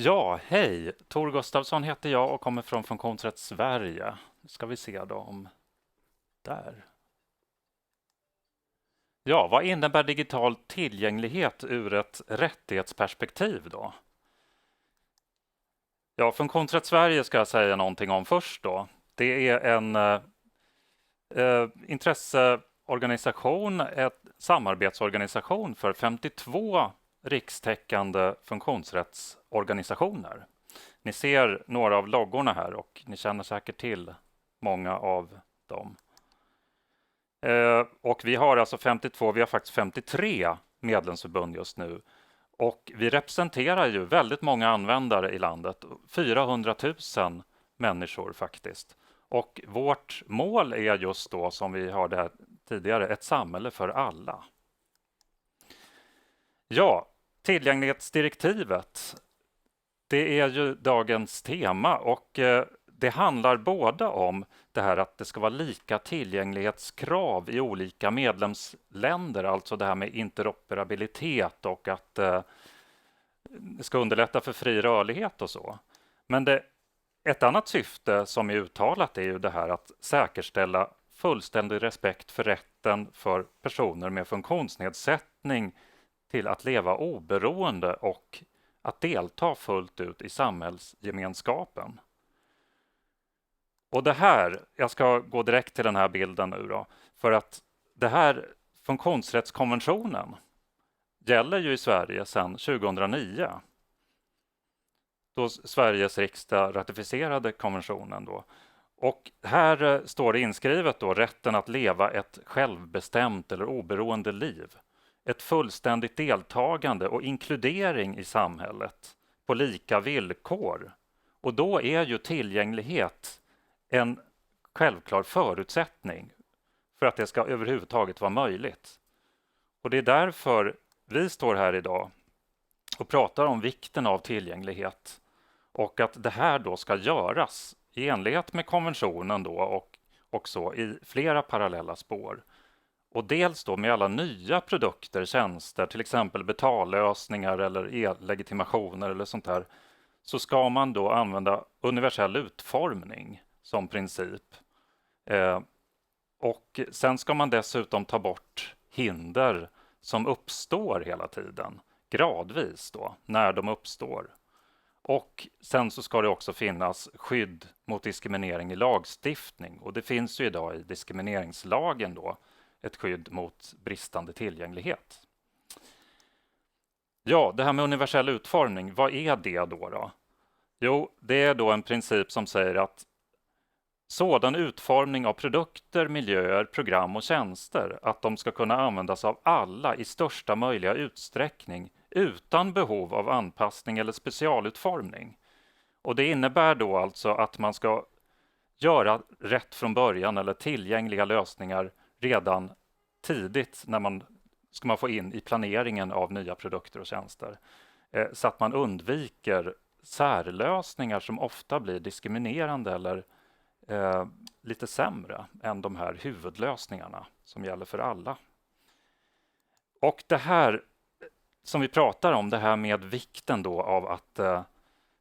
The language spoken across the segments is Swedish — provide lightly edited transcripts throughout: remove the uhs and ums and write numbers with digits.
Ja, hej! Tor Gustafsson heter jag och kommer från Funktionsrätt Sverige. Nu ska vi se då om... Där. Ja, vad innebär digital tillgänglighet ur ett rättighetsperspektiv då? Ja, Funktionsrätt Sverige ska jag säga någonting om först då. Det är en intresseorganisation, ett samarbetsorganisation för 52 rikstäckande funktionsrättsorganisationer. Ni ser några av loggorna här och ni känner säkert till många av dem. Och vi har alltså 52, vi har faktiskt 53 medlemsförbund just nu. Och vi representerar ju väldigt många användare i landet, 400 000 människor faktiskt. Och vårt mål är just då, som vi hörde här tidigare, ett samhälle för alla. Ja, tillgänglighetsdirektivet, det är ju dagens tema och det handlar både om det här att det ska vara lika tillgänglighetskrav i olika medlemsländer, alltså det här med interoperabilitet och att det ska underlätta för fri rörlighet och så. Men ett annat syfte som är uttalat är ju det här att säkerställa fullständig respekt för rätten för personer med funktionsnedsättning till att leva oberoende och att delta fullt ut i samhällsgemenskapen. Och det här, jag ska gå direkt till den här bilden nu då, för att det här funktionsrättskonventionen gäller ju i Sverige sedan 2009. Då Sveriges riksdag ratificerade konventionen då. Och här står det inskrivet då rätten att leva ett självbestämt eller oberoende liv. Ett fullständigt deltagande och inkludering i samhället på lika villkor. Och då är ju tillgänglighet en självklar förutsättning för att det ska överhuvudtaget vara möjligt. Och det är därför vi står här idag och pratar om vikten av tillgänglighet och att det här då ska göras i enlighet med konventionen då och också i flera parallella spår. Och dels då med alla nya produkter, tjänster, till exempel betallösningar eller e-legitimationer eller sånt där, så ska man då använda universell utformning som princip. Och sen ska man dessutom ta bort hinder som uppstår hela tiden, gradvis då, när de uppstår. Och sen så ska det också finnas skydd mot diskriminering i lagstiftning. Och det finns ju idag i diskrimineringslagen då ett skydd mot bristande tillgänglighet. Ja, det här med universell utformning, vad är det då? Jo, det är då en princip som säger att sådan utformning av produkter, miljöer, program och tjänster att de ska kunna användas av alla i största möjliga utsträckning utan behov av anpassning eller specialutformning. Och det innebär då alltså att man ska göra rätt från början eller tillgängliga lösningar redan tidigt när man ska man få in i planeringen av nya produkter och tjänster. Så att man undviker särlösningar som ofta blir diskriminerande eller lite sämre än de här huvudlösningarna som gäller för alla. Och det här som vi pratar om, det här med vikten då av att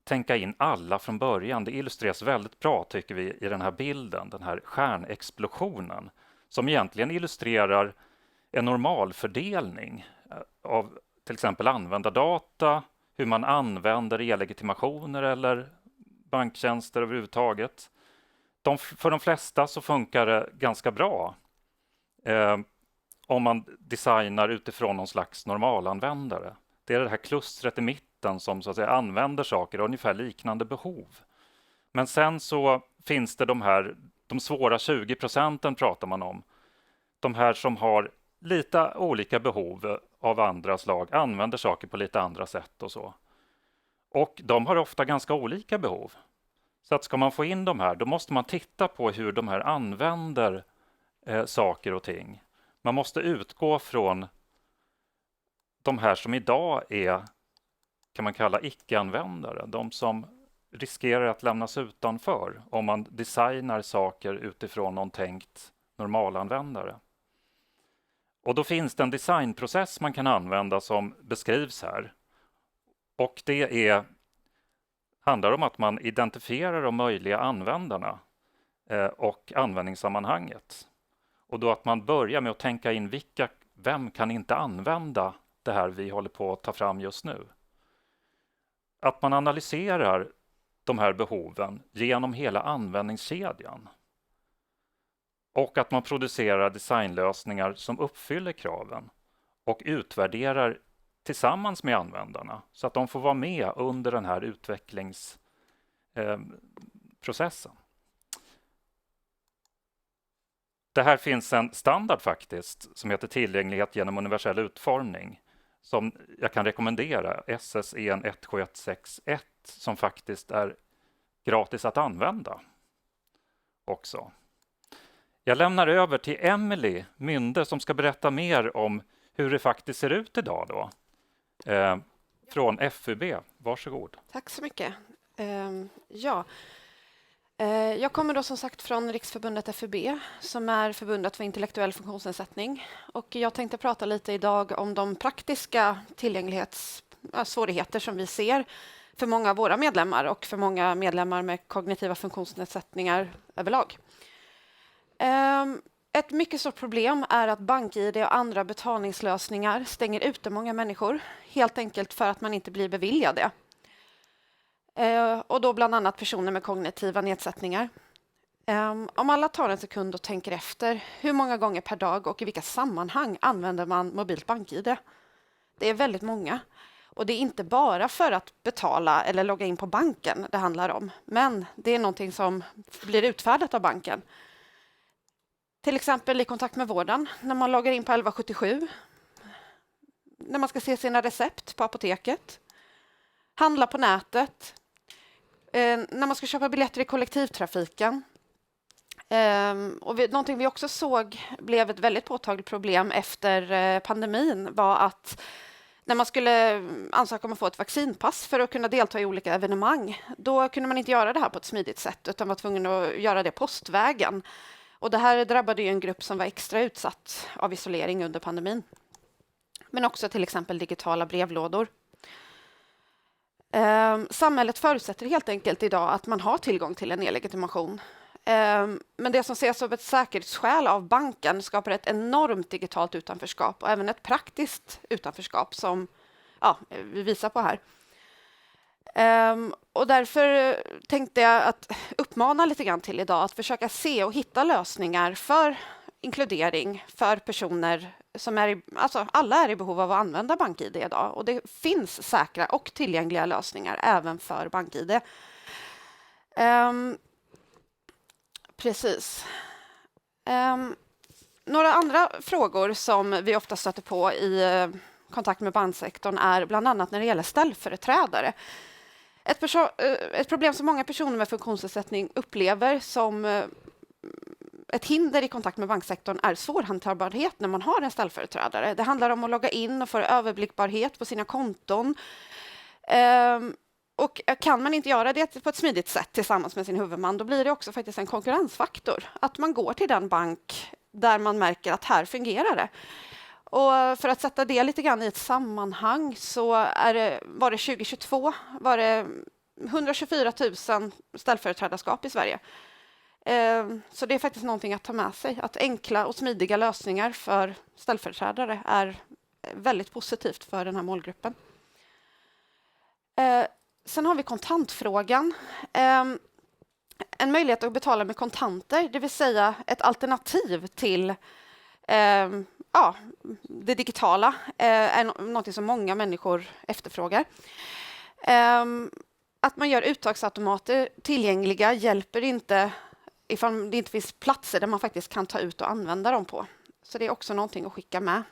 tänka in alla från början, det illustreras väldigt bra tycker vi i den här bilden, den här stjärnexplosionen, som egentligen illustrerar en normalfördelning av till exempel användardata, hur man använder e-legitimationer eller banktjänster överhuvudtaget. För de flesta så funkar det ganska bra om man designar utifrån någon slags normalanvändare. Det är det här klustret i mitten som så att säga använder saker och ungefär liknande behov. Men sen så finns det de svåra 20% pratar man om. De här som har lite olika behov av andra slag, använder saker på lite andra sätt och så. Och de har ofta ganska olika behov. Så att ska man få in de här, då måste man titta på hur de här använder saker och ting. Man måste utgå från de här som idag är, kan man kalla icke-användare. De som riskerar att lämnas utanför om man designar saker utifrån någon tänkt normalanvändare. Och då finns det en designprocess man kan använda som beskrivs här. Och det är handlar om att man identifierar de möjliga användarna och användningssammanhanget. Och då att man börjar med att tänka in vem kan inte använda det här vi håller på att ta fram just nu. Att man analyserar de här behoven genom hela användningskedjan. Och att man producerar designlösningar som uppfyller kraven och utvärderar tillsammans med användarna så att de får vara med under den här utvecklingsprocessen. Det här finns en standard faktiskt som heter tillgänglighet genom universell utformning som jag kan rekommendera, SSEN 17161, som faktiskt är gratis att använda också. Jag lämnar över till Emily Mynde som ska berätta mer om hur det faktiskt ser ut idag då. Från FUB. Varsågod. Tack så mycket. Jag kommer då som sagt från Riksförbundet FUB som är förbundet för intellektuell funktionsnedsättning. Och jag tänkte prata lite idag om de praktiska tillgänglighetssvårigheter som vi ser för många av våra medlemmar och för många medlemmar med kognitiva funktionsnedsättningar överlag. Ett mycket stort problem är att BankID och andra betalningslösningar stänger ute många människor, helt enkelt för att man inte blir beviljade. Och då bland annat personer med kognitiva nedsättningar. Om alla tar en sekund och tänker efter, hur många gånger per dag och i vilka sammanhang använder man mobilt BankID? Det är väldigt många. Och det är inte bara för att betala eller logga in på banken det handlar om, men det är någonting som blir utfärdat av banken. Till exempel i kontakt med vården, när man loggar in på 1177, när man ska se sina recept på apoteket, handla på nätet, när man ska köpa biljetter i kollektivtrafiken. Någonting vi också såg blev ett väldigt påtagligt problem efter pandemin var att när man skulle ansöka om att få ett vaccinpass för att kunna delta i olika evenemang, då kunde man inte göra det här på ett smidigt sätt utan var tvungen att göra det postvägen. Och det här drabbade ju en grupp som var extra utsatt av isolering under pandemin. Men också till exempel digitala brevlådor. Samhället förutsätter helt enkelt idag att man har tillgång till en e-legitimation. Men det som ses som ett säkerhetsskäl av banken skapar ett enormt digitalt utanförskap och även ett praktiskt utanförskap som vi visar på här. Och därför tänkte jag att uppmana lite grann till idag att försöka se och hitta lösningar för inkludering för personer som alla är i behov av att använda BankID idag. Och det finns säkra och tillgängliga lösningar även för BankID. Precis. Några andra frågor som vi ofta stöter på i kontakt med banksektorn är bland annat när det gäller ställföreträdare. Ett problem som många personer med funktionsnedsättning upplever som ett hinder i kontakt med banksektorn är svårhanterbarhet när man har en ställföreträdare. Det handlar om att logga in och få överblickbarhet på sina konton. Och kan man inte göra det på ett smidigt sätt tillsammans med sin huvudman, då blir det också faktiskt en konkurrensfaktor. Att man går till den bank där man märker att här fungerar det. Och för att sätta det lite grann i ett sammanhang så var det 2022 var det 124 000 ställföreträdarskap i Sverige. Så det är faktiskt någonting att ta med sig. Att enkla och smidiga lösningar för ställföreträdare är väldigt positivt för den här målgruppen. Sen har vi kontantfrågan. En möjlighet att betala med kontanter, det vill säga ett alternativ till det digitala, är något som många människor efterfrågar. Att man gör uttagsautomater tillgängliga hjälper inte ifall det inte finns platser där man faktiskt kan ta ut och använda dem på. Så det är också någonting att skicka med.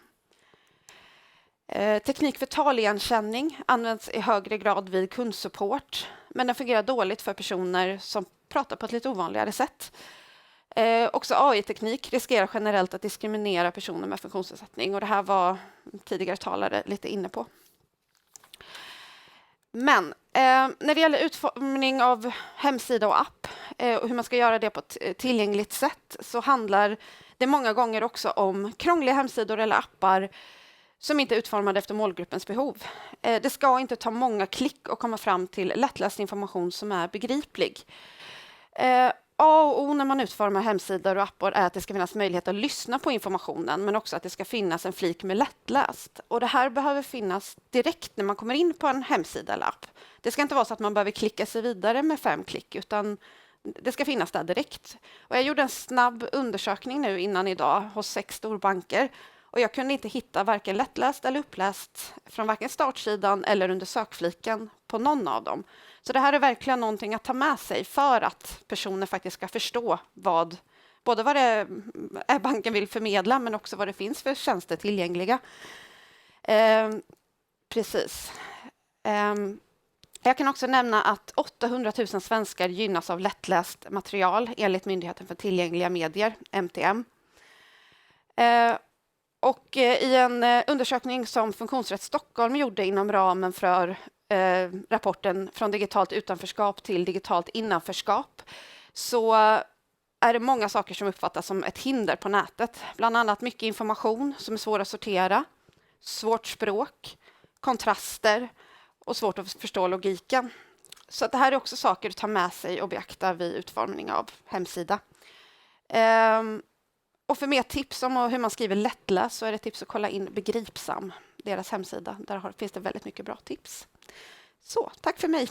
Teknik för taligenkänning används i högre grad vid kundsupport, men den fungerar dåligt för personer som pratar på ett lite ovanligare sätt. Också AI-teknik riskerar generellt att diskriminera personer med funktionsnedsättning, och det här var tidigare talare lite inne på. Men när det gäller utformning av hemsida och app och hur man ska göra det på ett tillgängligt sätt, så handlar det många gånger också om krångliga hemsidor eller appar som inte är utformade efter målgruppens behov. Det ska inte ta många klick att komma fram till lättläst information som är begriplig. A och O när man utformar hemsidor och appar är att det ska finnas möjlighet att lyssna på informationen, men också att det ska finnas en flik med lättläst. Och det här behöver finnas direkt när man kommer in på en hemsida eller app. Det ska inte vara så att man behöver klicka sig vidare med 5 klick, utan det ska finnas där direkt. Och jag gjorde en snabb undersökning nu innan idag hos 6 storbanker. Och jag kunde inte hitta varken lättläst eller uppläst från varken startsidan eller under sökfliken på någon av dem. Så det här är verkligen någonting att ta med sig för att personer faktiskt ska förstå både vad det är banken vill förmedla, men också vad det finns för tjänster tillgängliga. Precis. Jag kan också nämna att 800 000 svenskar gynnas av lättläst material enligt Myndigheten för tillgängliga medier, MTM. Och i en undersökning som Funktionsrätt Stockholm gjorde inom ramen för rapporten Från digitalt utanförskap till digitalt innanförskap, så är det många saker som uppfattas som ett hinder på nätet. Bland annat mycket information som är svår att sortera, svårt språk, kontraster och svårt att förstå logiken. Så att det här är också saker att ta med sig och beakta vid utformning av hemsida. Och för mer tips om hur man skriver lättläst så är det tips att kolla in Begripsam, deras hemsida. Där finns det väldigt mycket bra tips. Så, tack för mig.